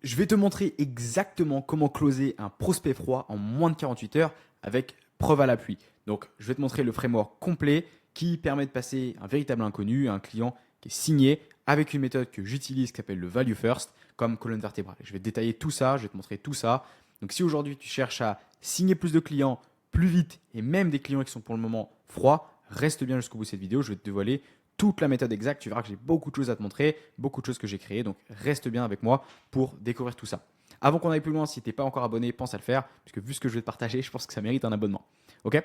Je vais te montrer exactement comment closer un prospect froid en moins de 48 heures avec preuve à l'appui. Donc, je vais te montrer le framework complet qui permet de passer un véritable inconnu à un client qui est signé avec une méthode que j'utilise qui s'appelle le Value First comme colonne vertébrale. Je vais te détailler tout ça, je vais te montrer tout ça. Donc, si aujourd'hui tu cherches à signer plus de clients plus vite et même des clients qui sont pour le moment froids, reste bien jusqu'au bout de cette vidéo. Je vais te dévoiler toute la méthode exacte. Tu verras que j'ai beaucoup de choses à te montrer, beaucoup de choses que j'ai créées. Donc, reste bien avec moi pour découvrir tout ça. Avant qu'on aille plus loin, si tu n'es pas encore abonné, pense à le faire, puisque vu ce que je vais te partager, je pense que ça mérite un abonnement. Ok?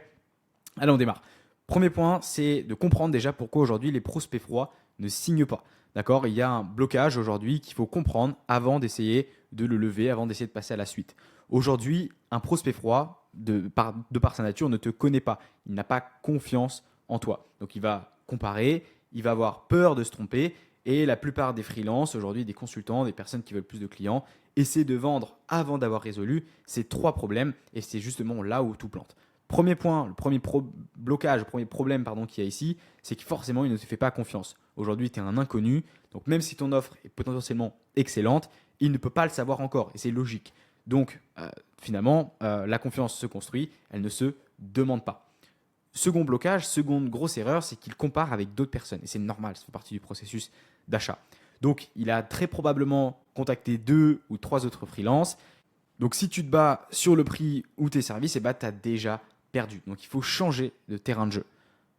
Allez, on démarre. Premier point, c'est de comprendre déjà pourquoi aujourd'hui les prospects froids ne signent pas. D'accord? Il y a un blocage aujourd'hui qu'il faut comprendre avant d'essayer de le lever, avant d'essayer de passer à la suite. Aujourd'hui, un prospect froid, de par sa nature, ne te connaît pas. Il n'a pas confiance en toi. Donc, il va comparer, il va avoir peur de se tromper. Et la plupart des freelances, aujourd'hui, des consultants, des personnes qui veulent plus de clients, essaient de vendre avant d'avoir résolu ces trois problèmes. Et c'est justement là où tout plante. Premier point, le premier blocage, le premier problème qu'il y a ici, c'est que forcément, il ne te fait pas confiance. Aujourd'hui, tu es un inconnu, donc même si ton offre est potentiellement excellente, il ne peut pas le savoir encore, et c'est logique. Donc, finalement, la confiance se construit, elle ne se demande pas. Second blocage, seconde grosse erreur, c'est qu'il compare avec d'autres personnes, et c'est normal, ça fait partie du processus d'achat. Donc, il a très probablement contacté 2 ou 3 autres freelances. Donc, si tu te bats sur le prix ou tes services, tu as déjà perdu. Donc, il faut changer de terrain de jeu.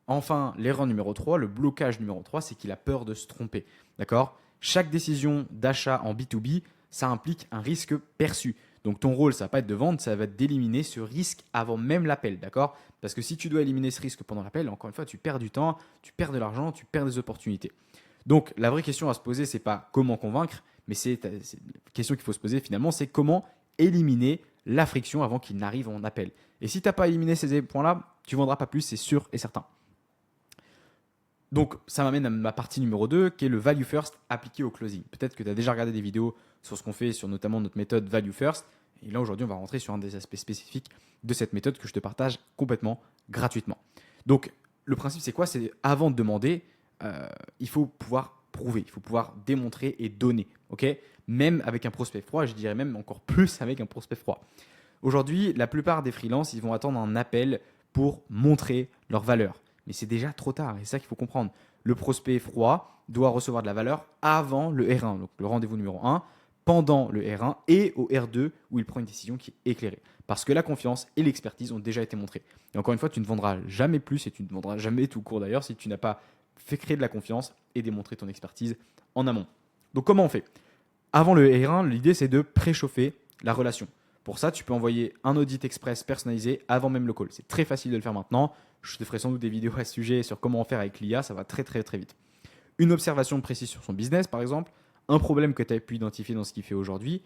Enfin, l'erreur numéro 3, le blocage numéro 3, c'est qu'il a peur de se tromper. D'accord? Chaque décision d'achat en B2B, ça implique un risque perçu. Donc, ton rôle, ça ne va pas être de vendre, ça va être d'éliminer ce risque avant même l'appel. D'accord? Parce que si tu dois éliminer ce risque pendant l'appel, encore une fois, tu perds du temps, tu perds de l'argent, tu perds des opportunités. Donc, la vraie question à se poser, ce n'est pas comment convaincre, mais c'est la question qu'il faut se poser finalement, c'est comment éliminer la friction avant qu'il n'arrive en appel. Et si tu n'as pas éliminé ces points-là, tu ne vendras pas plus, c'est sûr et certain. Donc, ça m'amène à ma partie numéro 2, qui est le Value First appliqué au closing. Peut-être que tu as déjà regardé des vidéos sur ce qu'on fait, sur notamment notre méthode Value First. Et là, aujourd'hui, on va rentrer sur un des aspects spécifiques de cette méthode que je te partage complètement gratuitement. Donc, le principe, c'est quoi? C'est avant de demander, il faut pouvoir prouver, il faut pouvoir démontrer et donner. Okay, même avec un prospect froid, je dirais même encore plus avec un prospect froid. Aujourd'hui, la plupart des freelances, ils vont attendre un appel pour montrer leur valeur. Mais c'est déjà trop tard, et c'est ça qu'il faut comprendre. Le prospect froid doit recevoir de la valeur avant le R1, donc le rendez-vous numéro 1, pendant le R1 et au R2 où il prend une décision qui est éclairée. Parce que la confiance et l'expertise ont déjà été montrées. Et encore une fois, tu ne vendras jamais plus et tu ne vendras jamais tout court d'ailleurs si tu n'as pas fait créer de la confiance et démontrer ton expertise en amont. Donc comment on fait? Avant le R1, l'idée c'est de préchauffer la relation. Pour ça, tu peux envoyer un audit express personnalisé avant même le call. C'est très facile de le faire maintenant. Je te ferai sans doute des vidéos à ce sujet sur comment en faire avec l'IA. Ça va très très très vite. Une observation précise sur son business, par exemple. Un problème que tu as pu identifier dans ce qu'il fait aujourd'hui.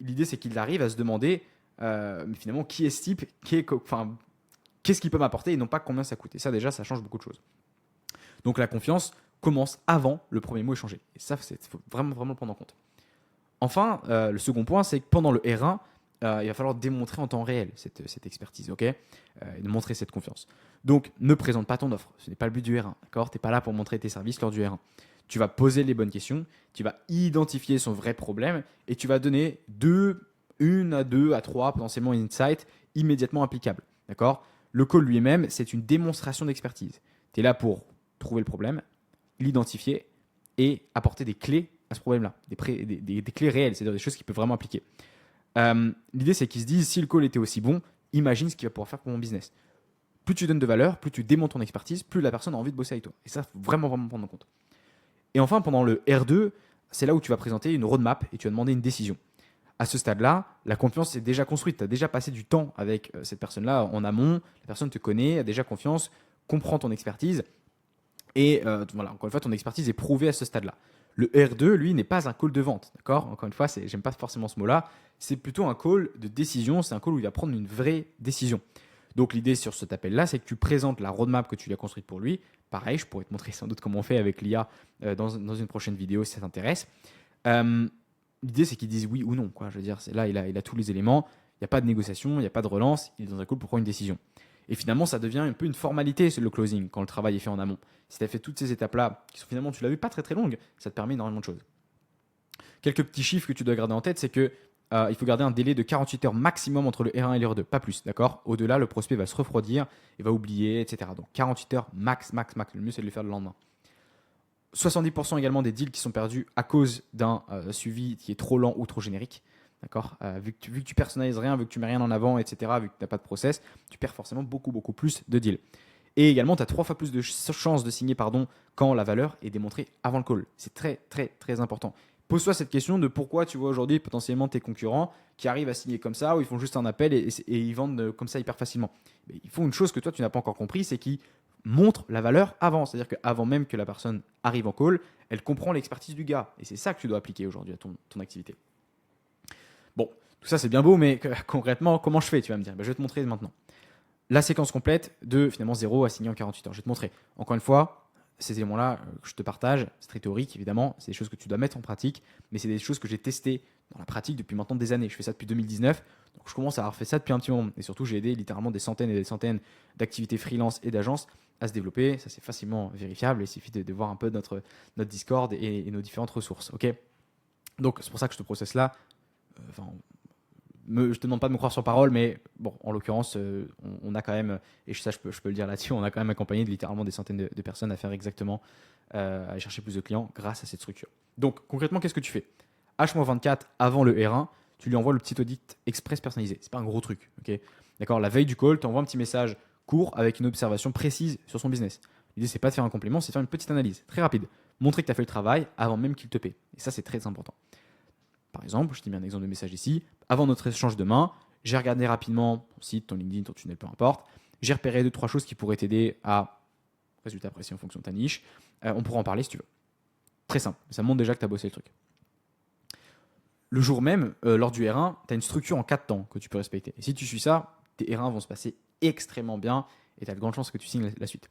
L'idée, c'est qu'il arrive à se demander, mais finalement, qui est ce type, qu'est-ce qu'il peut m'apporter et non pas combien ça coûte. Et ça, déjà, ça change beaucoup de choses. Donc, la confiance commence avant le premier mot échangé. Et ça, il faut vraiment, vraiment le prendre en compte. Enfin, le second point, c'est que pendant le R1, il va falloir démontrer en temps réel cette expertise, ok, et de montrer cette confiance. Donc, ne présente pas ton offre. Ce n'est pas le but du R1, d'accord? Tu n'es pas là pour montrer tes services lors du R1. Tu vas poser les bonnes questions, tu vas identifier son vrai problème et tu vas donner une à deux à trois potentiellement insights immédiatement applicables, d'accord? Le call lui-même, c'est une démonstration d'expertise. Tu es là pour trouver le problème, l'identifier et apporter des clés à ce problème-là, des clés réelles, c'est-à-dire des choses qu'il peut vraiment appliquer. L'idée, c'est qu'ils se disent, si le call était aussi bon, imagine ce qu'il va pouvoir faire pour mon business. Plus tu donnes de valeur, plus tu démontres ton expertise, plus la personne a envie de bosser avec toi. Et ça, il faut vraiment, vraiment prendre en compte. Et enfin, pendant le R2, c'est là où tu vas présenter une roadmap et tu vas demander une décision. À ce stade-là, la confiance est déjà construite. Tu as déjà passé du temps avec cette personne-là en amont. La personne te connaît, a déjà confiance, comprend ton expertise. Et voilà, encore une fois, ton expertise est prouvée à ce stade-là. Le R2, lui, n'est pas un call de vente. D'accord? Encore une fois, j'aime pas forcément ce mot-là. C'est plutôt un call de décision. C'est un call où il va prendre une vraie décision. Donc, l'idée sur cet appel-là, c'est que tu présentes la roadmap que tu lui as construite pour lui. Pareil, je pourrais te montrer sans doute comment on fait avec l'IA dans une prochaine vidéo si ça t'intéresse. L'idée, c'est qu'il dise oui ou non, quoi. Je veux dire, là, il a tous les éléments. Il n'y a pas de négociation, il n'y a pas de relance. Il est dans un call pour prendre une décision. Et finalement, ça devient un peu une formalité, le closing, quand le travail est fait en amont. Si tu as fait toutes ces étapes-là, qui sont finalement, tu l'as vu, pas très très longues, ça te permet énormément de choses. Quelques petits chiffres que tu dois garder en tête, c'est que il faut garder un délai de 48 heures maximum entre le R1 et le R2, pas plus, d'accord? Au-delà, le prospect va se refroidir, il va oublier, etc. Donc 48 heures max. Le mieux, c'est de le faire le lendemain. 70% également des deals qui sont perdus à cause d'un suivi qui est trop lent ou trop générique. D'accord, vu que tu personnalises rien, vu que tu mets rien en avant, etc., vu que tu n'as pas de process, tu perds forcément beaucoup plus de deals. Et également, tu as 3 fois plus de chances de signer quand la valeur est démontrée avant le call. C'est très important. Pose-toi cette question de pourquoi tu vois aujourd'hui potentiellement tes concurrents qui arrivent à signer comme ça, ou ils font juste un appel et ils vendent comme ça hyper facilement. Mais il faut une chose que toi, tu n'as pas encore compris, c'est qu'ils montrent la valeur avant. C'est-à-dire qu'avant même que la personne arrive en call, elle comprend l'expertise du gars. Et c'est ça que tu dois appliquer aujourd'hui à ton activité. Bon, tout ça c'est bien beau, mais concrètement, comment je fais? Tu vas me dire. Je vais te montrer maintenant. La séquence complète de finalement 0 à signer en 48 heures. Je vais te montrer. Encore une fois, ces éléments-là que je te partage, c'est très théorique évidemment, c'est des choses que tu dois mettre en pratique, mais c'est des choses que j'ai testées dans la pratique depuis maintenant des années. Je fais ça depuis 2019, donc je commence à avoir fait ça depuis un petit moment. Et surtout, j'ai aidé littéralement des centaines et des centaines d'activités freelance et d'agences à se développer. Ça, c'est facilement vérifiable. Il suffit de voir un peu notre Discord et nos différentes ressources. Ok. Donc, c'est pour ça que je te processe là. Je te demande pas de me croire sur parole, mais bon, en l'occurrence, on a quand même, et ça je peux le dire là-dessus, on a quand même accompagné littéralement des centaines de personnes à faire exactement, à aller chercher plus de clients grâce à cette structure. Donc concrètement, qu'est-ce que tu fais? H-24 avant le R1, tu lui envoies le petit audit express personnalisé. C'est pas un gros truc, ok? D'accord. La veille du call, tu envoies un petit message court avec une observation précise sur son business. L'idée, c'est pas de faire un complément, c'est de faire une petite analyse très rapide. Montrer que tu as fait le travail avant même qu'il te paie. Et ça, c'est très important. Par exemple, je t'ai mis un exemple de message ici. Avant notre échange demain, j'ai regardé rapidement ton site, ton LinkedIn, ton tunnel, peu importe. J'ai repéré 2-3 choses qui pourraient t'aider à résultat précis en fonction de ta niche. On pourra en parler si tu veux. Très simple. Ça montre déjà que tu as bossé le truc. Le jour même, lors du R1, tu as une structure en 4 temps que tu peux respecter. Et si tu suis ça, tes R1 vont se passer extrêmement bien et tu as de grandes chances que tu signes la suite.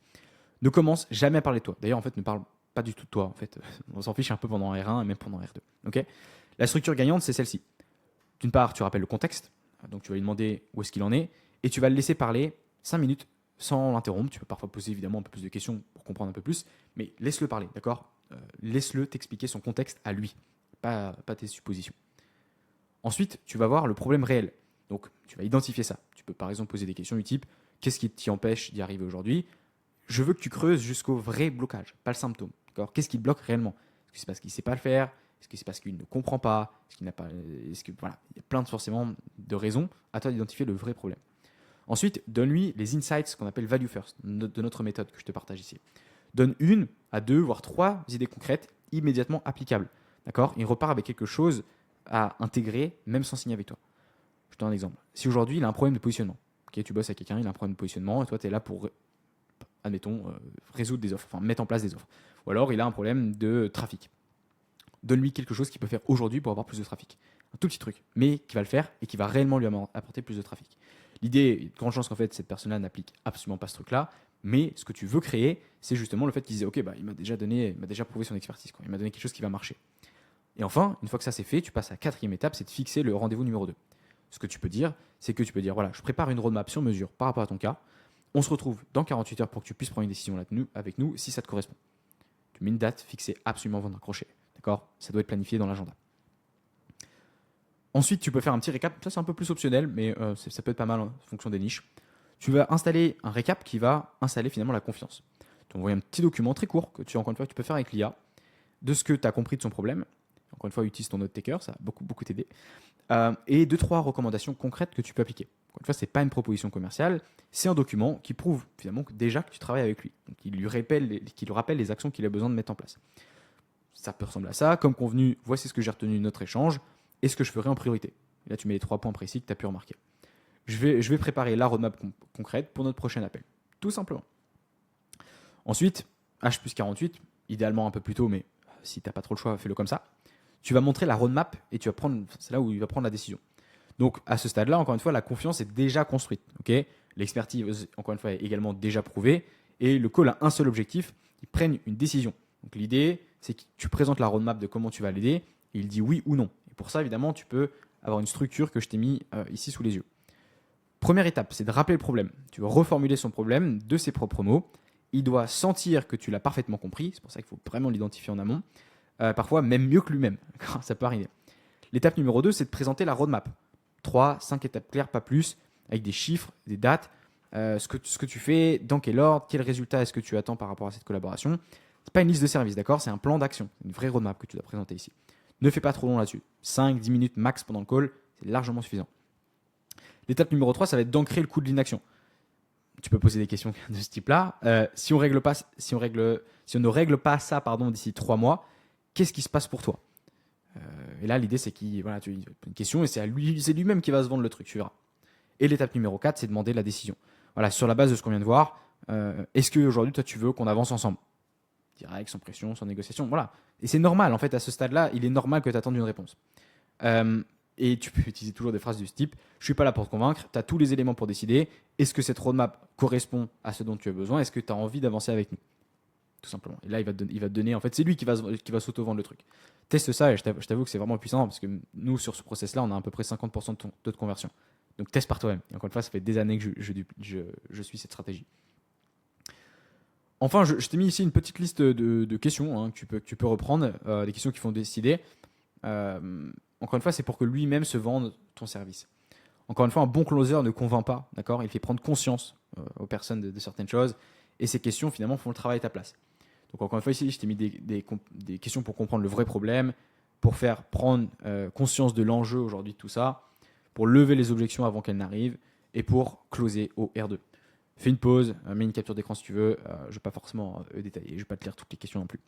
Ne commence jamais à parler de toi. D'ailleurs, en fait, ne parle pas du tout de toi. En fait, on s'en fiche un peu pendant R1 et même pendant R2. Ok. La structure gagnante, c'est celle-ci. D'une part, tu rappelles le contexte, donc tu vas lui demander où est-ce qu'il en est, et tu vas le laisser parler 5 minutes sans l'interrompre. Tu peux parfois poser évidemment un peu plus de questions pour comprendre un peu plus, mais laisse-le parler, d'accord? Laisse-le t'expliquer son contexte à lui, pas tes suppositions. Ensuite, tu vas voir le problème réel. Donc, tu vas identifier ça. Tu peux par exemple poser des questions du type « Qu'est-ce qui t'y empêche d'y arriver aujourd'hui ?» Je veux que tu creuses jusqu'au vrai blocage, pas le symptôme. D'accord? Qu'est-ce qui te bloque réellement? Est-ce que c'est parce qu'il ne sait pas le faire? Est-ce que c'est parce qu'il ne comprend pas? Est-ce qu'il n'a pas? Voilà, il y a plein forcément de raisons. À toi d'identifier le vrai problème. Ensuite, donne-lui les insights qu'on appelle value first de notre méthode que je te partage ici. Donne 1 à 2, voire 3 idées concrètes immédiatement applicables. D'accord? Il repart avec quelque chose à intégrer, même sans signer avec toi. Je te donne un exemple. Si aujourd'hui, il a un problème de positionnement, okay, tu bosses avec quelqu'un, il a un problème de positionnement, et toi, tu es là pour, admettons, résoudre des offres, enfin mettre en place des offres. Ou alors, il a un problème de trafic. Donne-lui quelque chose qu'il peut faire aujourd'hui pour avoir plus de trafic. Un tout petit truc, mais qui va le faire et qui va réellement lui apporter plus de trafic. L'idée, il y a de grandes chances qu'en fait, cette personne-là n'applique absolument pas ce truc-là, mais ce que tu veux créer, c'est justement le fait qu'il dise « Ok, il m'a déjà prouvé son expertise, quoi. Il m'a donné quelque chose qui va marcher. » Et enfin, une fois que ça c'est fait, tu passes à la 4e étape, c'est de fixer le rendez-vous numéro 2. Ce que tu peux dire, c'est que tu peux dire, voilà, je prépare une roadmap sur mesure par rapport à ton cas. On se retrouve dans 48 heures pour que tu puisses prendre une décision avec nous si ça te correspond. Tu mets une date fixée absolument avant d'accrocher. D'accord? Ça doit être planifié dans l'agenda. Ensuite, tu peux faire un petit récap. Ça, c'est un peu plus optionnel, mais ça peut être pas mal en fonction des niches. Tu vas installer un récap qui va installer finalement la confiance. Tu envoies un petit document très court que encore une fois, tu peux faire avec l'IA de ce que tu as compris de son problème. Encore une fois, utilise ton note taker, ça va beaucoup t'aider. Et 2-3 recommandations concrètes que tu peux appliquer. Encore une fois, ce n'est pas une proposition commerciale, c'est un document qui prouve finalement déjà que tu travailles avec lui. Donc, qui lui rappelle les actions qu'il a besoin de mettre en place. Ça peut ressembler à ça. Comme convenu, voici ce que j'ai retenu de notre échange et ce que je ferai en priorité. Et là, tu mets les 3 points précis que tu as pu remarquer. Je vais préparer la roadmap concrète pour notre prochain appel. Tout simplement. Ensuite, H+48, idéalement un peu plus tôt, mais si tu n'as pas trop le choix, fais-le comme ça. Tu vas montrer la roadmap et c'est là où il va prendre la décision. Donc, à ce stade-là, encore une fois, la confiance est déjà construite. Okay, l'expertise, encore une fois, est également déjà prouvée. Et le call a un seul objectif, ils prennent une décision. Donc, l'idée, c'est que tu présentes la roadmap de comment tu vas l'aider et il dit oui ou non. Et pour ça, évidemment, tu peux avoir une structure que je t'ai mis ici sous les yeux. Première étape, c'est de rappeler le problème. Tu vas reformuler son problème de ses propres mots. Il doit sentir que tu l'as parfaitement compris. C'est pour ça qu'il faut vraiment l'identifier en amont. parfois même mieux que lui-même. Ça peut arriver. L'étape numéro 2, c'est de présenter la roadmap. 3, 5 étapes claires, pas plus, avec des chiffres, des dates, ce que tu fais, dans quel ordre, quel résultat est-ce que tu attends par rapport à cette collaboration. Ce n'est pas une liste de services, d'accord? C'est un plan d'action, une vraie roadmap que tu dois présenter ici. Ne fais pas trop long là-dessus. 5-10 minutes max pendant le call, c'est largement suffisant. L'étape numéro 3, ça va être d'ancrer le coût de l'inaction. Tu peux poser des questions de ce type-là. Si on ne règle pas ça d'ici 3 mois, qu'est-ce qui se passe pour toi? Et là, l'idée, c'est tu as une question et c'est lui-même qui va se vendre le truc, tu verras. Et l'étape numéro 4, c'est demander la décision. Voilà, sur la base de ce qu'on vient de voir, est-ce qu'aujourd'hui, toi, tu veux qu'on avance ensemble? Direct, sans pression, sans négociation, voilà. Et c'est normal, en fait, à ce stade-là, il est normal que tu attendes une réponse. Et tu peux utiliser toujours des phrases de ce type. Je ne suis pas là pour te convaincre, tu as tous les éléments pour décider. Est-ce que cette roadmap correspond à ce dont tu as besoin? Est-ce que tu as envie d'avancer avec nous? Tout simplement. Et là, il va te donner, en fait, c'est lui qui va s'auto-vendre le truc. Teste ça et je t'avoue que c'est vraiment puissant parce que nous, sur ce process-là, on a à peu près 50% de taux de conversion. Donc, teste par toi-même. Et encore une fois, ça fait des années que je suis cette stratégie. Enfin, je t'ai mis ici une petite liste de questions que tu peux reprendre, des questions qui font décider. Encore une fois, c'est pour que lui-même se vende ton service. Encore une fois, un bon closer ne convainc pas, d'accord? Il fait prendre conscience aux personnes de certaines choses et ces questions, finalement, font le travail à ta place. Donc, encore une fois, ici, je t'ai mis des questions pour comprendre le vrai problème, pour faire prendre conscience de l'enjeu aujourd'hui de tout ça, pour lever les objections avant qu'elles n'arrivent et pour closer au R2. Fais une pause, mets une capture d'écran si tu veux. Je ne vais pas forcément détailler, je ne vais pas te lire toutes les questions non plus.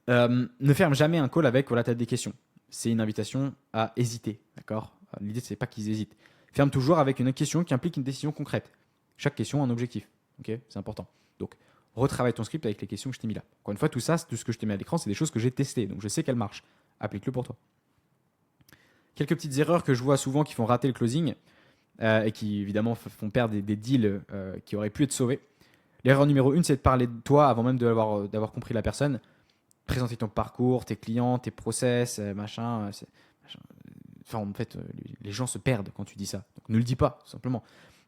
Ne ferme jamais un call avec voilà, tu as des questions. C'est une invitation à hésiter, d'accord? L'idée, c'est pas qu'ils hésitent. Ferme toujours avec une question qui implique une décision concrète. Chaque question a un objectif, ok? C'est important. Donc, retravaille ton script avec les questions que je t'ai mis là. Encore une fois, tout ça, tout ce que je t'ai mis à l'écran, c'est des choses que j'ai testées, donc je sais qu'elles marchent. Applique-le pour toi. Quelques petites erreurs que je vois souvent qui font rater le closing et qui, évidemment, font perdre des deals qui auraient pu être sauvés. L'erreur numéro 1, c'est de parler de toi avant même d'avoir compris la personne. Présenter ton parcours, tes clients, tes process, machin. Enfin, en fait, les gens se perdent quand tu dis ça. Donc, ne le dis pas, tout simplement.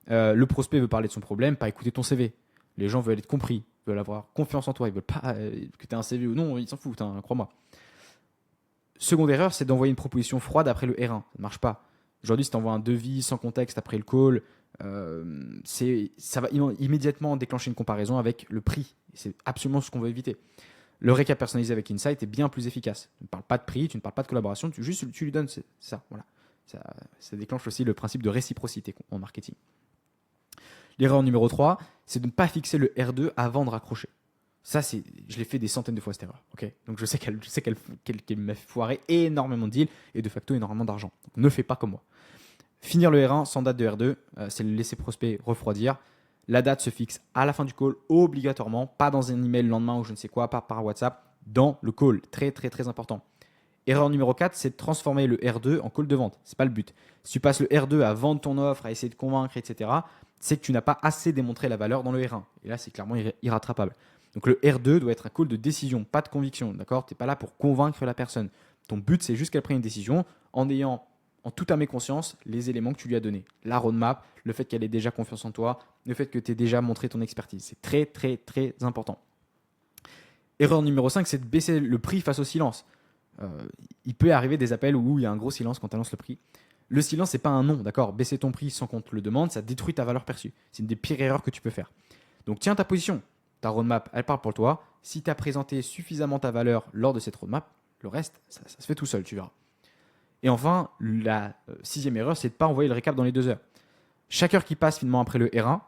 Le prospect veut parler de son problème, pas écouter ton CV. Les gens veulent être compris, veulent avoir confiance en toi. Ils veulent pas que tu aies un CV ou non, ils s'en foutent, crois-moi. Seconde erreur, c'est d'envoyer une proposition froide après le R1. Ça ne marche pas. Aujourd'hui, si tu envoies un devis sans contexte après le call, ça va immédiatement déclencher une comparaison avec le prix. C'est absolument ce qu'on veut éviter. Le récap personnalisé avec Insight est bien plus efficace. Tu ne parles pas de prix, tu ne parles pas de collaboration, tu lui donnes ça. Voilà. Ça déclenche aussi le principe de réciprocité en marketing. L'erreur numéro 3, c'est de ne pas fixer le R2 avant de raccrocher. Ça, je l'ai fait des centaines de fois cette erreur. Okay, donc je sais qu'elle m'a foiré énormément de deals et de facto énormément d'argent. Donc ne fais pas comme moi. Finir le R1 sans date de R2, c'est le laisser prospect refroidir. La date se fixe à la fin du call obligatoirement, pas dans un email le lendemain ou je ne sais quoi, pas par WhatsApp, dans le call. Très très très important. Erreur numéro 4, c'est de transformer le R2 en call de vente. Ce n'est pas le but. Si tu passes le R2 à vendre ton offre, à essayer de convaincre, etc., c'est que tu n'as pas assez démontré la valeur dans le R1. Et là, c'est clairement irrattrapable. Donc le R2 doit être un call de décision, pas de conviction. D'accord? Tu n'es pas là pour convaincre la personne. Ton but, c'est juste qu'elle prenne une décision en ayant en toute âme et conscience les éléments que tu lui as donnés. La roadmap, le fait qu'elle ait déjà confiance en toi, le fait que tu aies déjà montré ton expertise. C'est très, très, très important. Erreur numéro 5, c'est de baisser le prix face au silence. Il peut arriver des appels où il y a un gros silence quand tu annonces le prix. Le silence, c'est pas un non, d'accord? Baisser ton prix sans qu'on te le demande, ça détruit ta valeur perçue. C'est une des pires erreurs que tu peux faire. Donc tiens ta position. Ta roadmap, elle parle pour toi. Si tu as présenté suffisamment ta valeur lors de cette roadmap, le reste, ça se fait tout seul, tu verras. Et enfin, la 6e erreur, c'est de ne pas envoyer le récap dans les 2 heures. Chaque heure qui passe finalement après le R1,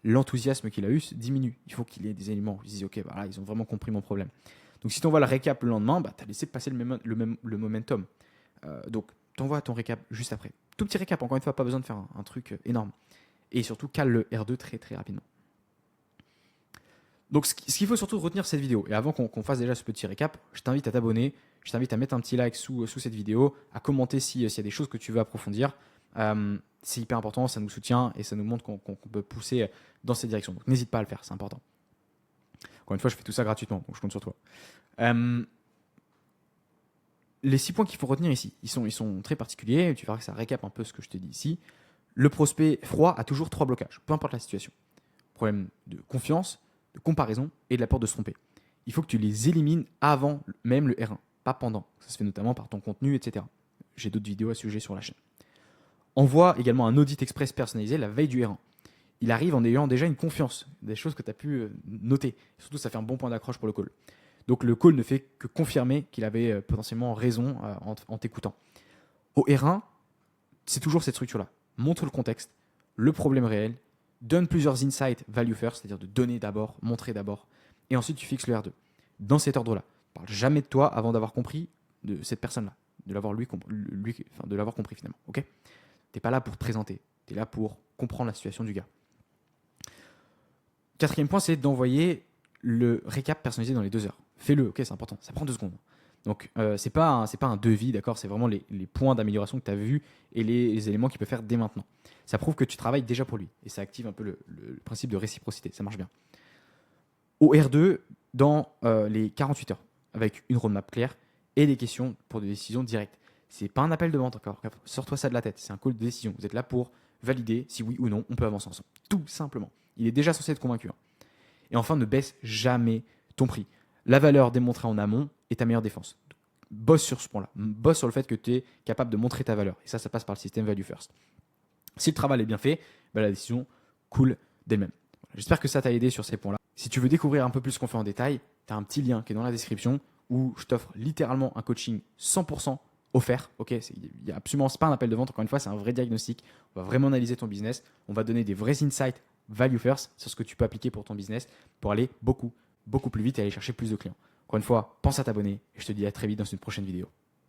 l'enthousiasme qu'il a eu diminue. Il faut qu'il ait des éléments où il se dit, ok, voilà, ils ont vraiment compris mon problème. Donc si tu envoies le récap le lendemain, tu as laissé passer le momentum. Donc tu envoies ton récap juste après. Tout petit récap, encore une fois, pas besoin de faire un truc énorme. Et surtout, cale le R2 très très rapidement. Donc ce qu'il faut surtout retenir de cette vidéo, et avant qu'on fasse déjà ce petit récap, je t'invite à t'abonner, je t'invite à mettre un petit like sous cette vidéo, à commenter s'il y a des choses que tu veux approfondir. C'est hyper important, ça nous soutient et ça nous montre qu'on peut pousser dans cette direction. Donc n'hésite pas à le faire, c'est important. Encore une fois, je fais tout ça gratuitement, donc je compte sur toi. Les 6 points qu'il faut retenir ici, ils sont très particuliers, tu verras que ça récap un peu ce que je te dis ici. Le prospect froid a toujours 3 blocages, peu importe la situation. Problème de confiance, de comparaison et de la peur de se tromper. il faut que tu les élimines avant même le R1, pas pendant. Ça se fait notamment par ton contenu, etc. J'ai d'autres vidéos à ce sujet sur la chaîne. Envoie également un audit express personnalisé la veille du R1. Il arrive en ayant déjà une confiance, des choses que tu as pu noter. Surtout, ça fait un bon point d'accroche pour le call. Donc le call ne fait que confirmer qu'il avait potentiellement raison en t'écoutant. Au R1, c'est toujours cette structure-là. Montre le contexte, le problème réel, donne plusieurs insights value first, c'est-à-dire de donner d'abord, montrer d'abord, et ensuite tu fixes le R2. Dans cet ordre-là. Parle jamais de toi avant d'avoir compris de cette personne-là, de l'avoir de l'avoir compris finalement. Ok ? T'es pas là pour te présenter, tu es là pour comprendre la situation du gars. Quatrième point, c'est d'envoyer le récap personnalisé dans les 2 heures. Fais-le, ok, c'est important, ça prend 2 secondes. Donc, c'est pas un devis, d'accord, c'est vraiment les points d'amélioration que tu as vus et les éléments qu'il peut faire dès maintenant. Ça prouve que tu travailles déjà pour lui et ça active un peu le principe de réciprocité, ça marche bien. Au R2, dans les 48 heures, avec une roadmap claire et des questions pour des décisions directes. C'est pas un appel de vente encore, sors-toi ça de la tête, c'est un call de décision. Vous êtes là pour valider si oui ou non on peut avancer ensemble, tout simplement. Il est déjà censé être convaincu. Et enfin, ne baisse jamais ton prix. La valeur démontrée en amont est ta meilleure défense. Bosse sur ce point-là. Bosse sur le fait que tu es capable de montrer ta valeur. Et ça passe par le système Value First. Si le travail est bien fait, la décision coule d'elle-même. J'espère que ça t'a aidé sur ces points-là. Si tu veux découvrir un peu plus ce qu'on fait en détail, tu as un petit lien qui est dans la description où je t'offre littéralement un coaching 100% offert. Ok, il y a absolument pas un appel de vente. Encore une fois, c'est un vrai diagnostic. On va vraiment analyser ton business. On va donner des vrais insights value first sur ce que tu peux appliquer pour ton business pour aller beaucoup plus vite et aller chercher plus de clients. Encore une fois, pense à t'abonner et je te dis à très vite dans une prochaine vidéo.